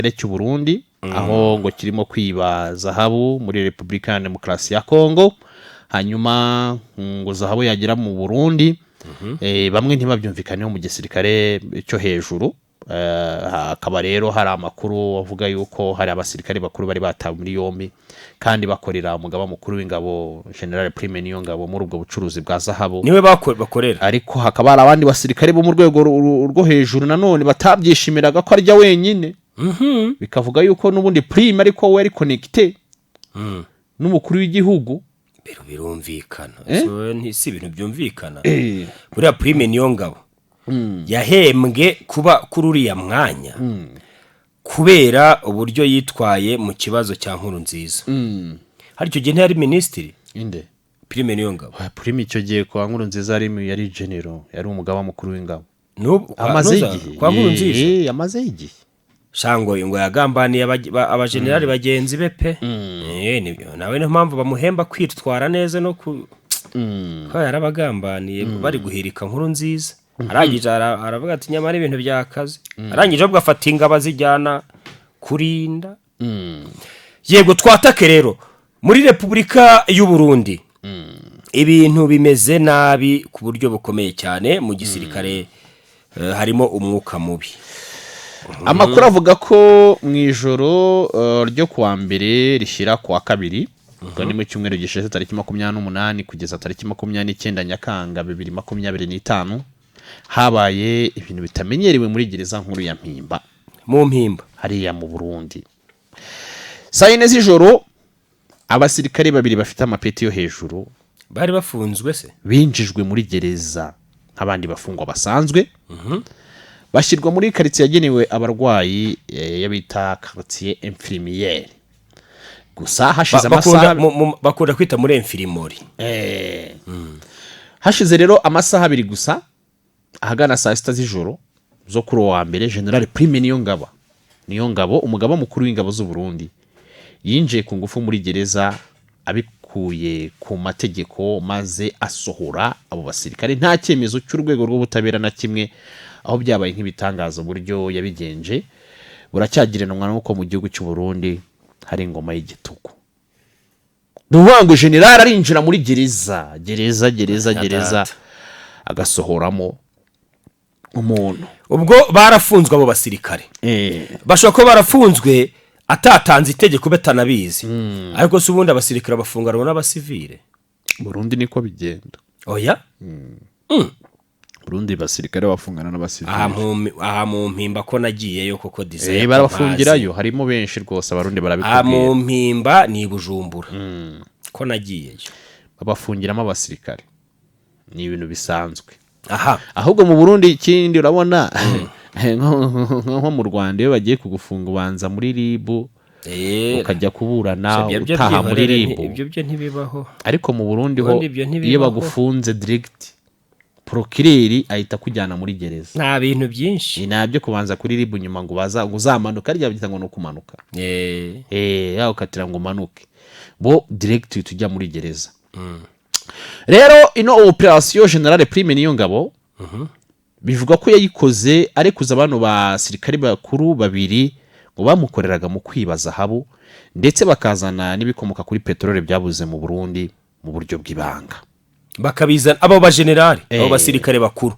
cy'u Burundi aho ngo kirimo kwiba zahabu muri Republika ya Demokarasi ya Kongo. Hanyuma ngo zahabu yagira mu Burundi bamwe ntibabyumvikaneho mu gisirikare cyo hejuru. Akaba rero hari amakuru avuga yuko hari abasirikare bakuru bari batawe muri yombi kandi bakorera umugaba mukuru w'ingabo General Prime Niyongabo muri ubwo bucuruzi bwa zahabu niwe bakorera. Ariko hakaba hari abandi basirikare bo mu rwego rwo hejuru nanone batabyishimiraga ko arya wenyine. Bikavuga yuko nubundi Prime ariko we ari connected n'umukuru w'igihugu. Birumvikana si ibintu byumvikana. Buriya Prime Niyongabo yahembwe kuba kuri uriya mwanya kubera uburyo yitwaye mu kibazo cya Nkurunziza. Hari icyo gihe ntiyari minisitiri inde Prime Niyongabo. Prime icyo gihe kwa Nkurunziza yari general, yari umugaba mukuru w'ingabo. Amaze igihe kwa Nkurunziza amaze igihe shango ngo yagambaniye abajenerali bagenzi be pe. Nawe niyo mpamvu bamuhemba kwitwara neza no ko yarabagambaniye bari guhirika Nkurunziza. Arangije aravuga ati nyamara ibintu byakaze. Arangije ubwo afata ingabo zijyana kurinda. Yego twatake rero muri Republika y'u Burundi ibintu bimeze nabi ku buryo bukomeye cyane mu gisirikare. Harimo umwuka mubi. Amakuru avuga ko mu ijoro ryo kuwa mbere rishyira kuwa kabiri ni mu cyumweru gishize tariki 28 kugeza tariki 29 Nyakanga 2025 habaye ibintu bitamenyerewe muri gereza nkuru ya Mpimba mu Mpimba hariya mu Burundi. Saa 4 z'ijoro abasirikare babiri bafite amapeti yo hejuru bari bafunzwe se binjijwe muri gereza nk'abandi bafungwa basanzwe. Bashyirwa muri quartier yagenewe abarwayi yabita quartier infirmière. Gusa hashize amasaha bakunda kwita muri infirmori. Hashize rero amasaha abiri gusa ahagana saa 6 z'ijoro zo kuri wa mbere General Prime Niyongabo umugaba mukuru w'ingabo z'u Burundi yinjiye ku ngufu muri gereza abikuye ku mategeko maze asohora abo basirikare nta cyemezo cy'urwego rw'ubutabera na kimwe, aho byabaye nk'ibitangaza uburyo yabigenje. Buracyagiranwa nuko mu gihugu cy'u Burundi hari ingoma y'igitugu. Nuwango general arinjira muri gereza agasohoramo umuntu. Ubwo barafunzwe abo basirikare. Bashobora ko barafunzwe atatanze itegeko betanabizi. Ariko se ubundi abasirikare bafunganwa n'abasivile. Burundi niko bigenda. Oya? Burundi basirikare bafungana n'abasivile. Aha mu Mpimba ko nagiyeyo koko dize. Barabafungirayo harimo benshi rwose abarundi barabikubwira. Mu Mpimba ni Bujumbura. Ko nagiyeyo. Babafungiramo abasirikare. Ni ibintu bisanzwe. Ahubwo mu Burundi ikindi urabona nko mu Rwanda iyo bagiye kugufunga ubanza muri ribu ukajya kuburana utaha muri ribu. Ibyo byo ntibibaho. Ariko mu Burundi ho iyo bagufunze direct procureur ahita kujyana muri gereza. Nta bintu byinshi. Ni nabyo kubanza kuri ribu nyuma ngo uzamanuka arya byita ngo no kumanuka. Yaho katira ngo manuke. Bo direct tujya muri gereza. Rero ino operation General Prime Niyongabo bivuga ko yayikoze arekuza abantu basirikare bakuru babiri ngo bamukoreraga mu kwibaza habo ndetse bakazana n'ibikomoka kuri petrole byabuze mu Burundi mu buryo bw'ibanga. Bakabizana abo ba general abo basirikare bakuru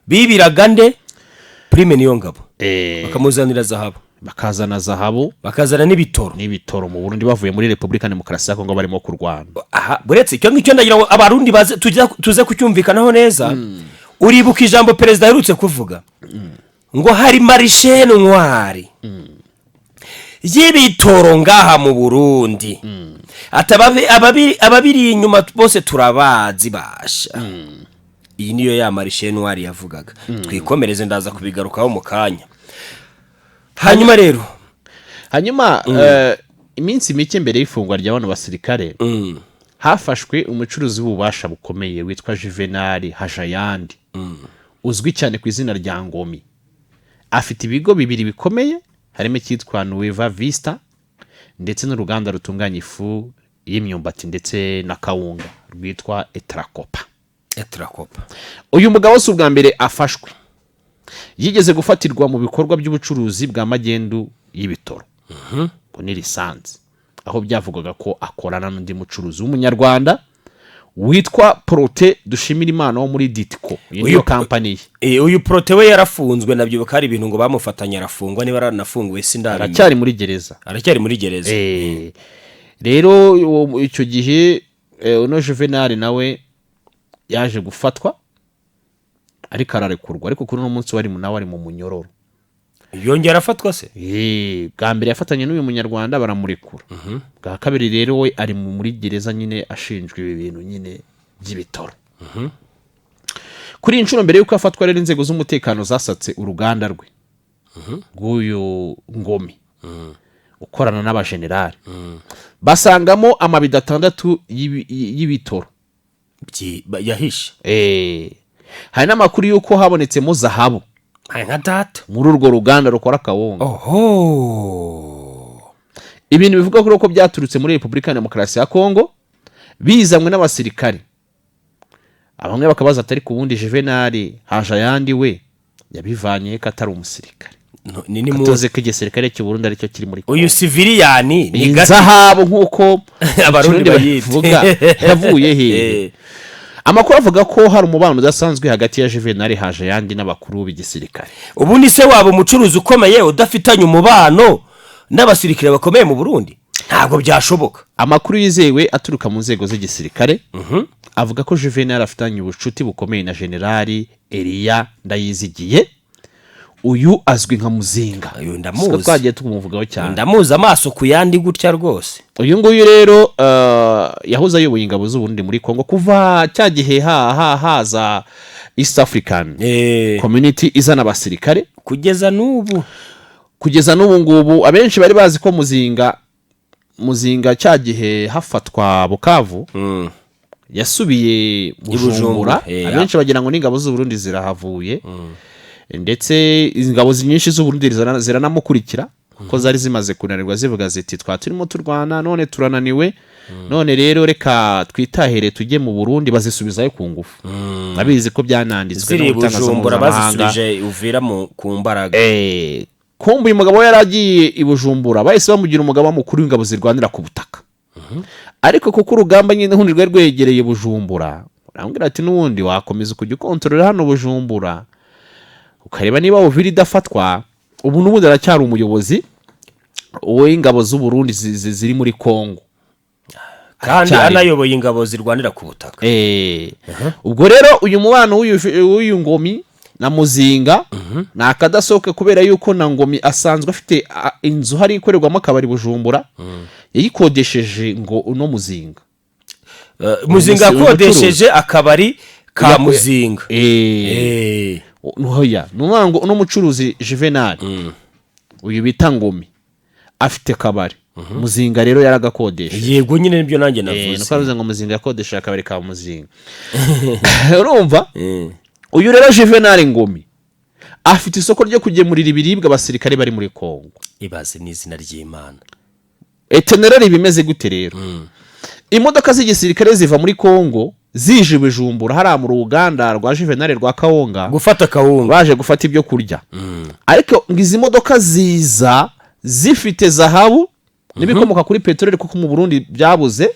bibiraga nde Prime Niyongabo bakamuzanira zahabu, bakazana zahabu, bakazana n'ibitoro mu Burundi bavuye muri Republika Demokarasi ya Kongo barimo kurwana. Buretse icyo ngicyo ndagira ngo abarundi tuze kucyumvikanaho neza. Uribuka ijambo perezida herutse kuvuga ngo hari marishe ntwari y'ibitoro ngaha mu Burundi. Ababiri inyuma bose turabazi basha. Iyi niyo ya marishe ntwari yavugaga. Twikomereze ndaza kubigarukaho mu kanya. Hanyuma iminsi mike mbere y'ifungwa ry'abana basirikare hafashwe umucuruzi w'ububasha bukomeye witwa Juvenal Hajayandi uzwi cyane ku izina rya Ngomi. Afite ibigo bibiri bikomeye harimo cyitwa Nueva Vista ndetse n'uruganda rutunganya ifu y'imyumbati ndetse na kawunga rwitwa Etracopa. Uyu mugabo s'ubwa mbere afashwe. Yigeze gufatirwa mu bikorwa by'ubucuruzi bwa magendu y'ibitoro ngo ni lisansi, aho byavugaga ko akorana n'undi mucuruzi w'umunyarwanda witwa Prote Dushimirimana wo muri Ditco, iyo kampani ye. Uyu Prote we yarafunzwe, nabyibuka hari ibintu ngo bamufatanya arafungwa, niba aranafunguwe sindari. Aracyari muri gereza. Rero icyo gihe uno Juvenal nawe yaje gufatwa ariko ararekurwa, ariko kuri uno munsi wari mu munyororo. Yongera afatwa se? Bwa mbere yafatanye n'uyu munyarwanda baramurekura. Bwa kabiri rero we ari muri gereza nyine ashinjwe ibi bintu nyine by'ibitoro. Kuri inshuro mbere yuko afatwa rero inzego z'umutekano zasatse uruganda rwe rw'uyu Ngomi ukorana n'abajenerali, basangamo amabido 6 y'ibitoro yahishe. Hari n'amakuru yuko habonetsemo zahabu nka data muri urwo ruganda rukora kawunga. Ibintu bivuga ko byaturutse muri Repubulika ya Demokarasi ya Kongo, bizamwe n'abasirikare. Abamwe bakabaza atari ku wundi Juvenal haje ayandi we yabivanye ko atari umusirikare. Katoze ko igisirikare cy'u Burundi aricyo kiri muri Kongo. Uyu civilian ni zahabu nkuko abarundi bayivuga yavuye he. Amakuru avuga ko hari umubano udasanzwe hagati ya Juvenal haje yandi n'abakuru b'igisirikare. Ubu ni se wabo umucuruzi ukomeye udafitanye umubano n'abasirikare bakomeye mu Burundi? Ntabwo byashoboka. Amakuru yizewe aturuka mu nzego z'igisirikare avuga ko Juvenal afitanye ubucuti bukomeye na General Elia Ndayizigiye. Uyu azwi nka Muzinga. Uyu ndamuzi. Twagiye tumuvugaho cyane. Ndamuzi amaso ku yandi gutya rwose. Uyu nguyu rero yahoze ayoboye ingabo z'u Burundi muri Kongo kuva cya gihe haza East African Community izana abasirikare kugeza n'ubu ngubu. Abenshi bari bazi ko Muzinga cya gihe hafatwa Bukavu yasubiye Bujumbura. Abenshi bagira ngo n'ingabo z'u Burundi zirahavuye, ndetse ingabo nyinshi z'u Burundi ziranamukurikira ko zari zimaze kunanirwa zivuga ziti turimo turwana none turananiwe, none rero reka twitahere tujye mu Burundi, bazisubizayo ku ngufu. Abizi ko byananditswe no Bujumbura bazisubije uvira ku mbaraga. Kumbu uyu mugabo yaragiye i Bujumbura, bahise bamugira umugabo mukuru w'ingabo zirwanira ku butaka. Ariko kuko urugamba nyine hundi rwe rwegereye Bujumbura, arambwira ati n'ubundi wakomeza kujya ukontorora hano Bujumbura ukareba niba Uvira idafatwa. Ubu n'ubundi aracyari umuyobozi w'ingabo z'u Burundi ziri muri Kongo, kandi anayoboye ingabo zirwanira ku butaka. Ubwo rero uyu mubano w'uyu Ngomi na Muzinga ni akadasohoka, kubera yuko na Ngomi asanzwe afite inzu hari ikorerwamo akabari Bujumbura, yayikodesheje ngo uno Muzinga. Muzinga akodesheje akabari ka Muzinga. Nuhoya nuwango uno mucuruzi Juvenal uyu bita Ngomi afite kabari. Muzinga rero yaragakodesha. Yego nyine nibyo nanjye navuze. Nuko aruze ngo Muzinga yakodesha akabari ka Muzinga. Urumva? Uyu rero Juvenal Ngomi afite isoko ryo kugemurira ibiribwa abasirikare bari muri Kongo. Ibaze n'izina ry'Imana. Itinerary bimeze gute rero? Imodoka z'igisirikare ziva muri Kongo zije Bujumbura hari mu ruganda rwa Juvenal rwa Kawunga gufata kawunga, baje gufata ibyo kurya. Ariko ngizi modoka ziza zifite zahabu n'ibikomoka kuri petroli kuko mu Burundi byabuze,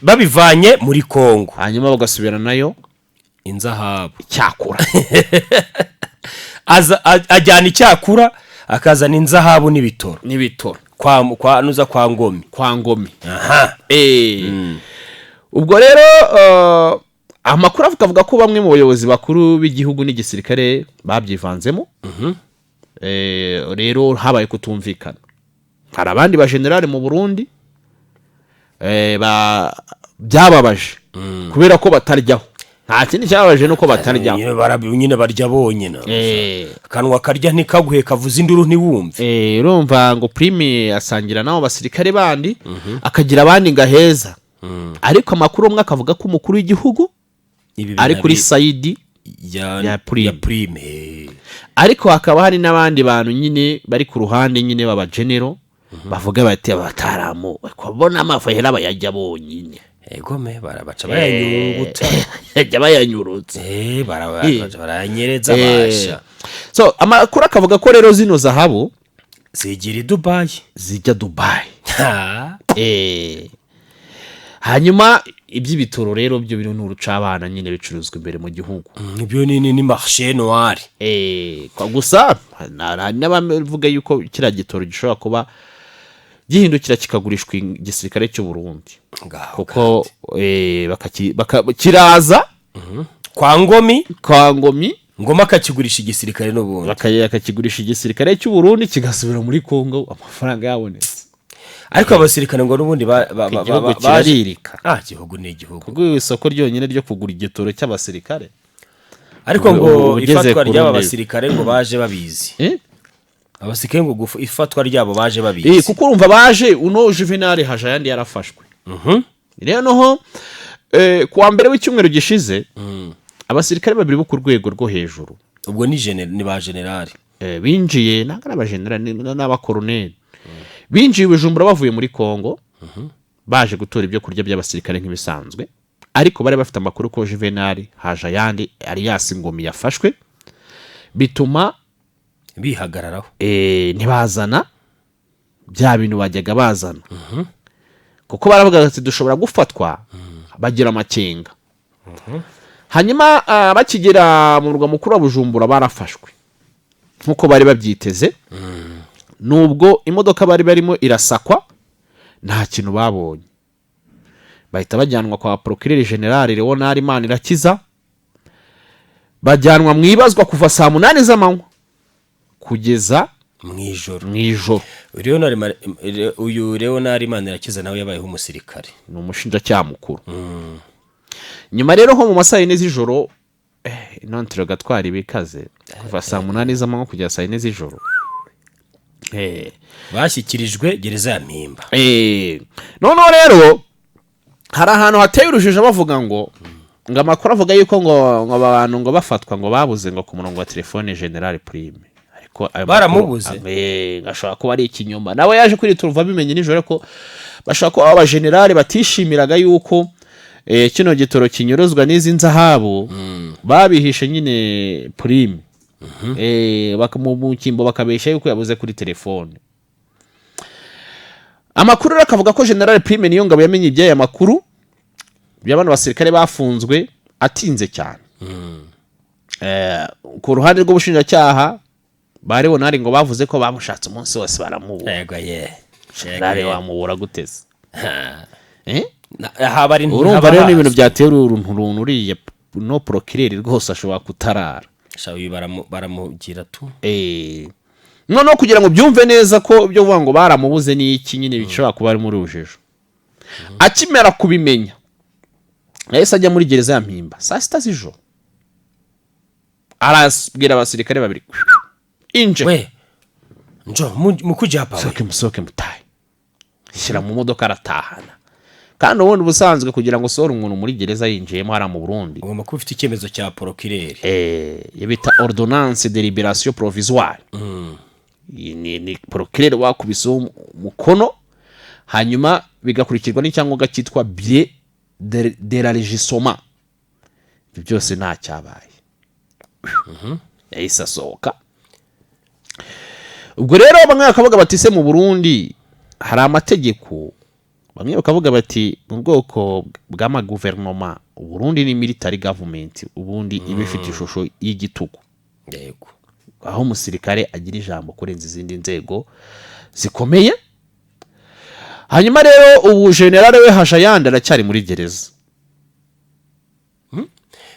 babivanye muri Kongo, hanyuma bagasubira nayo inzahabu cyakura. Ajyana icyakura akazana inzahabu n'ibitoro kwa nuza kwa Ngomi. Aha. Ubwo rero amakuru avuga ko bamwe mu bayobozi bakuru b'igihugu n'igisirikare babyivanzemo. Rero habaye kutumvikana. Hari abandi ba general mu Burundi byababaje kubera ko bataryaho. Nta kindi cyababaje nuko bataryaho. Nyine barya bonyine. Kanwa karya ntikaguhe kavuza induru ntiwumve. Urumva ngo prime asangira nabo basirikare bandi akagira abandi ngaheza. Ariko amakuru umwe akavuga ko umukuru w'igihugu ari kuri side ya prime. Ariko hakaba hari n'abandi bantu nyine bari ku ruhande nyine baba general bavuga bati abataramu kubona amafahera bayajya bonyine. Egome barabaca bayanyurutsa. Bayanyurutse. Baranyereza basha. So amakuru akavuga ko rero zino zahabu zigira i Dubai. zijya Dubai. Ha. Hanyuma iby'ibitoro rero byo biri n'urucabana nyine bicuruzwa imbere mu gihugu. Ibyo ni marché noir. Gusa n'abavuga yuko kiriya gitoro gishobora kuba gihindukira kikagurishwa igisirikare cy'u Burundi, kuko kiraza kwa Ngomi Ngoma akakigurisha igisirikare n'ubundi, akakigurisha igisirikare cy'u Burundi kigasubira muri Kongo amafaranga yabonetse. Ariko abasirikare ngo n'ubundi igihugu kiraririka. Igihugu ni igihugu, kuko isoko ryonyine ryo kugura igitoro cy'abasirikare. Ariko ngo ifatwa ry'aba basirikare ngo baje babizi. Abasirikare ngo ifatwa ryabo baje babizi. Kuko urumva baje uno Juvenal Hajayandi yarafashwe. Rero noho kuwa mbere w'icyumweru gishize abasirikare babiri bo ku rwego rwo hejuru, ubwo ni ba generali, binjiye ntabwo ari abajenerali n'abakoroneli, binjiye Bujumbura bavuye muri Kongo, baje gutora ibyo kurya by'abasirikare nk'ibisanzwe, ariko bari bafite amakuru ko Juvenal Hajayandi alias Ngomi yafashwe, bituma bihagararaho ntibazana bya bintu bajyaga bazana, kuko baravuga ati dushobora gufatwa, bagira amakenga. Hanyuma bakigera mu murwa mukuru wa Bujumbura barafashwe nkuko bari babyiteze, nubwo imodoka bari barimo irasakwa nta kintu babonye, bahita bajyanwa kwa Procureur General Leonard Manirakiza, bajyanwa mu ibazwa kuva saa 8 z'amanywa kugeza mwijoro. Uyu Leonard Manirakiza nawe yabayeho umusirikare, ni umushinjacyaha mukuru. Nyuma rero ho mu masaha 4 z'ijoro inantiro gatwara ibikaze kuva saa 8 z'amanywa kugeza saa 4 z'ijoro bashyikirijwe gereza ya Mpimba. Noneho rero hari ahantu hateye urujijo bavuga ngo amakuru avuga yuko ngo abantu ngo bafatwa ngo babuze ngo ku murongo wa telefone General Prime, ariko baramubuze gashobora kuba ari ikinyoma. Nawe yaje kuri turuva bimenye nijoro ko bashaka ko aba general batishimiraga yuko kino gitoro kinyuruzwa n'izi nzahabu, babihishe nyine Prime, bakamumukimbo bakabesha yuko yabuze kuri telefone. Amakuru rakavuga ko General Prime niyo ngabo yamenye iby'aya makuru by'abantu basirikare bafunzwe atinze cyane. Ku ruhande rw'ubushinjacyaha bari bonari ngo bavuze ko bamushatse umunsi wose baramubura. General wamubura guteze. Urumva rero ni ibintu byateye uruntu uriye no Procureur rwose ashobora kutarara. Baramugira tu. Noneho kugira ngo byumve neza ko byo vuga ngo baramubuze ni iki nyine bishobora kuba ari muri ujejo. Akimera kubimenya yahise ajya muri gereza ya Mpimba saa 6 z'ijoro, arabwira abasirikare babiri inje njo mukujya hapa musoke mutahe, shyira mu modoka aratahana. Kandi ubundi busanzwe kugira ngo sore umuntu muri gereza yinjiyemo hara mu Burundi ugomba kuba ufite icyemezo cya Procureur, yabita ordonnance de libération provisoire. Ni Procureur wakubise umukono, hanyuma bigakurikirwa n'icyangombwa cyitwa billet de la régissement. Ibyo byose nta cyabaye. Yahise asohoka. Ubwo rero bamwe bakavuga bati se mu Burundi hari amategeko, bamwe bakavuga bati mu bwoko bw'ama gouvernement Burundi ni military government, ubundi ibifite ishusho y'igitugu, yego, aho umusirikare agira ijambo kurenza izindi nzego zikomeye. Hanyuma rero ubu General we Hajayandi aracyari muri gereza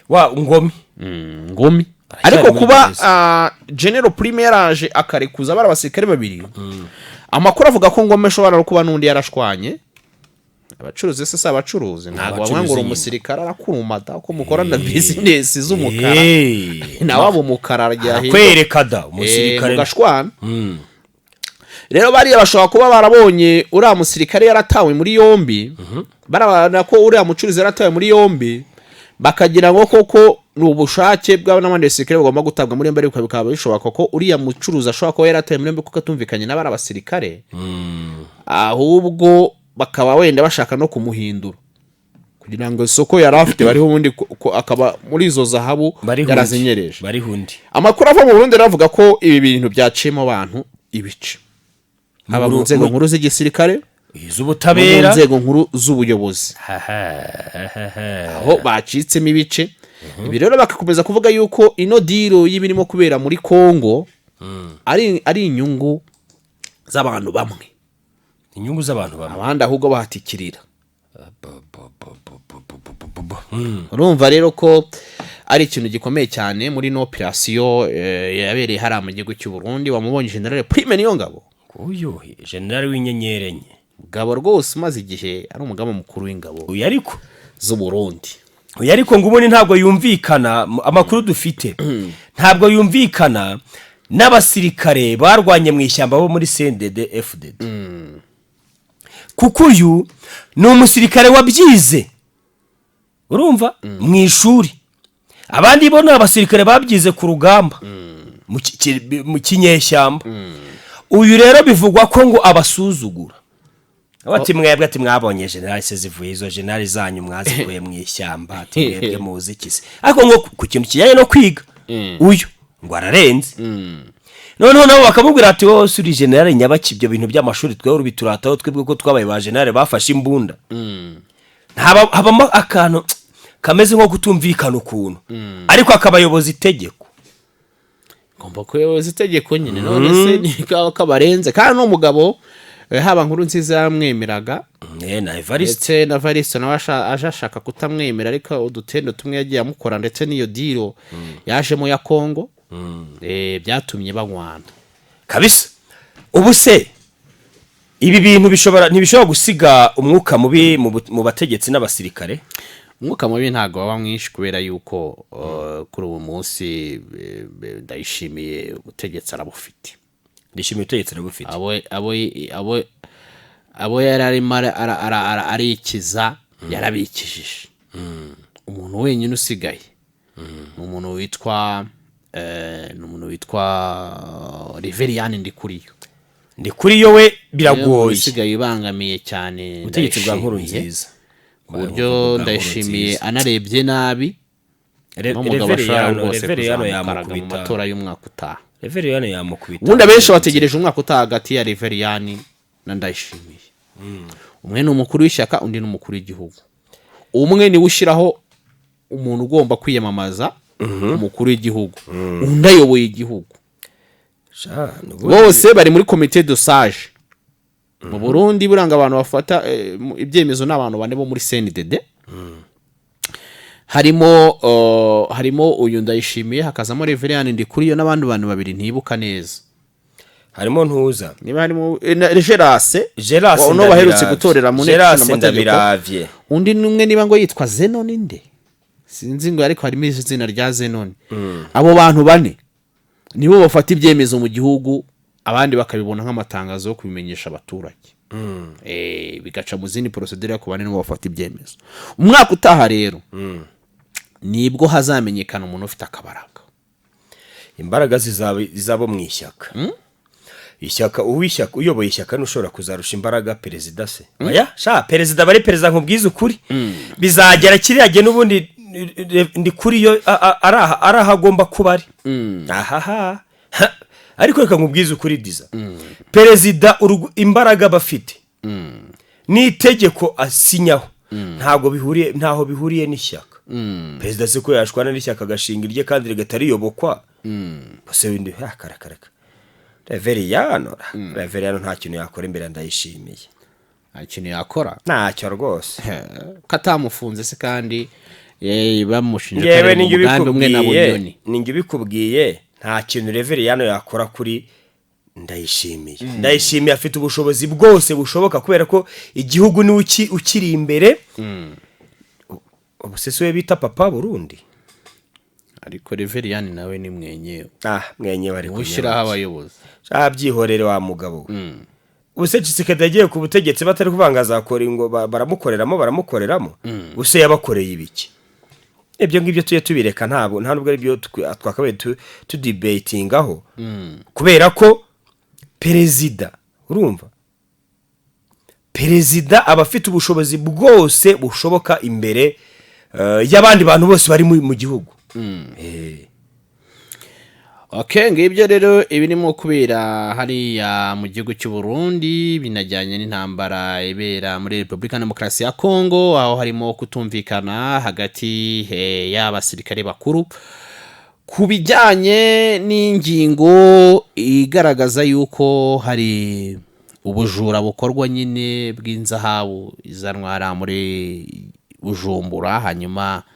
wa Ngomi. Ariko kuba General Prime yaraje akarekuza bara abasirikare babiri, amakuru avuga ko Ngomi ashobora kuba n'undi yarashwanye. Abacuruzi se abacuruzi ntabwo bamwangura umusirikare arakurumada ko mukorana business z'umukara na wabo umukara ryahe kwerekada umusirikare gashwana. Rero bari bashobora kuba barabonye uriya musirikare yaratawe muri yombi, barabana ko uriya mucuruzi yaratawe muri yombi, bakagira ngo koko n'ubushake bw'abandi basirikare bagomba gutabwa muri yombi, ariko bikaba bishoboka ko uriya mucuruzi ashobora kuba yaratawe muri yombi kuko atumvikanye n'abari abasirikare, ahubwo bakaba wenda bashaka no kumuhindura kugira ngo isoko yari afite bariho ubundi akaba muri izo zahabu yarazinyereje. Bari hundi amakuru ava mu Burundi ravuga ko ibi bintu byaciyemo abantu ibice. haba mu nzego nkuru z'igisirikare no mu iz'ubutabera nzego nkuru z'ubuyobozi aho bacitsemo ibice. Ibi rero bagakomeza kuvuga yuko ino diro y'ibirimo kubera muri Kongo ari inyungu z'abantu bamwe, inyungu z'abantu bamwe, abandi ahubwo bahatikirira. Urumva rero ko ari ikintu gikomeye cyane muri no operasiyo yabereye hariya mu gihugu cy'u Burundi. Wamubonye General Prime Niyongabo, uyu general w'inyenyeri enye, mugabo rwose umaze igihe ari umugaba mukuru w'ingabo uyu ariko z'u Burundi. uyu ariko ngo ubundi ntabwo yumvikana, amakuru dufite ntabwo yumvikana n'abasirikare barwanye mu ishyamba bo muri CNDD FDD, kuko uyu ni umusirikare wabyize, urumva, mu ishuri. Abandi bo ni abasirikare babyize ku rugamba mu kinyeshyamba. Uyu rero bivugwa ko ngo abasuzugura, ati mwebwe ati mwabonye general se zivuye izo general zanyu mwazikuye mu ishyamba, ati mwebwe muzi iki se, ariko ngo ku kintu kijyanye no kwiga uyu ngo ararenze. Noneho nabo bakamubwira ati wowe uri general nyabaki, ibyo bintu by'amashuri twewe ubiturataho, twebwe ko twabaye ba general bafashe imbunda. Habamo akantu kameze nko kutumvikana ukuntu, ariko akabayoboza itegeko, ngomba kuyoboza itegeko nyine. None se ni kabarenze kandi n'umugabo haba nkuru nziza yamwemeraga na Evariste, ndetse na Evariste nawe ashaka kutamwemera, ariko udutendo tumwe yagiye amukora, ndetse n'iyo diro yajemo ya Kongo byatumye banywana kabisa. Ubu se ibi bintu ntibishobora gusiga umwuka mubi mu bategetsi n'abasirikare? Umwuka mubi ntago waba mwinshi, kubera yuko kuri ubu munsi Ndayishimiye ubutegetsi arabufite. Ndishimiye ubutegetsi arabufite. abo yari arimo arikiza yarabikijije. Umuntu wenyine usigaye ni umuntu witwa Reveriyani Ndikuriyo we biragoye, usigaye ibangamiye cyane ubutegetsi bwa nkuru nziza, ku buryo Ndayishimiye anarebye nabi n'umugabo ashobora rwose kuzamukaraga mu matora y'umwaka utaha. Reveriyani yamukubita. Ubundi abenshi bategereje umwaka utaha hagati ya Reveriyani na Ndayishimiye. Umwe ni umukuru w'ishyaka, undi ni umukuru w'igihugu. Umwe ni ushyiraho umuntu ugomba kwiyamamaza umukuru w'igihugu, undi ayoboye igihugu. Bose bari muri komite de sage. Mu Burundi buranga abantu bafata ibyemezo n'abantu bane bo muri CNDD. Harimo uyu Ndayishimiye, hakazamo Reveriyani Ndikuriyo n'abandi bantu babiri ntibuka neza. Harimo ntuza, niba harimo Gerase no baherutse gutorera mu Ndabiraviye. Undi numwe niba ngo yitwa Zenon inde sinzi ngo, ariko harimo izina rya Zenon. Abo bantu bane nibo bafata ibyemezo mu gihugu, abandi bakabibona nk'amatangazo yo kubimenyesha abaturage. Bigaca mu zindi procedure yo kubane nibo bafata ibyemezo. Umwaka utaha rero nibwo hazamenyekana umuntu ufite akabaraga, imbaraga zizabo mu ishyaka. Ishyaka uyoboye ishyaka nushobora kuzarusha imbaraga perezida se. Oya perezida bari perezida nkubwiza ukuri, bizagera kiriyage n'ubundi Ndikuriyo arahagomba kuba ari. Ariko reka nkubwiza ukuri diza, perezida imbaraga bafite n'itegeko asinyaho ntaho bihuriye n'ishyaka. Perezida se ko yashwana n'ishyaka agashinga irye kandi rigatariyobokwa, bose windi karaka. Reveriyano nta kintu yakora imbere Ndayishimiye. Nta kintu yakora, ntacyo rwose. Katamufunze se kandi bamushinja kare mu mugambi umwe na Bunyoni. Ninjye ubikubwiye, nta kintu Reveriyano yakora kuri Ndayishimiye. Ndayishimiye afite ubushobozi bwose bushoboka, kubera ko igihugu ni ukiri imbere. Ubusese we bita papa Burundi, ariko Reveriyani nawe ni mwenyewe. Mwenyewe ari gushyiraho abayobozi. Byihorere wa mugabo we. Ubuse Tshisekedi yagiye ku butegetsi batari kubangaza akora ngo baramukoreramo. Ubuse yabakoreye ibiki? Ibyo ngibyo tuye tubireka, nta nubwo ari byo twakabaye tudebatingaho, kubera ko perezida, urumva, perezida aba afite ubushobozi bwose bushoboka imbere y'abandi bantu bose bari mu gihugu. Okay, ngibyo rero ibirimo kubera hariya mu gihugu cy'u Burundi binajyanye n'intambara ibera muri Republika Demokarasi ya Kongo, aho harimo kutumvikana hagati y'abasirikare bakuru ku bijyanye n'ingingo igaragaza yuko hari ubujura bukorwa nyine bw'inzahabu izanwara muri Bujumbura, hanyuma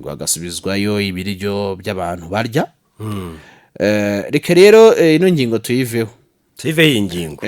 ngo agasubizwayo ibiryo by'abantu barya. Reka rero ino ngingo tuyiveho iyi ngingo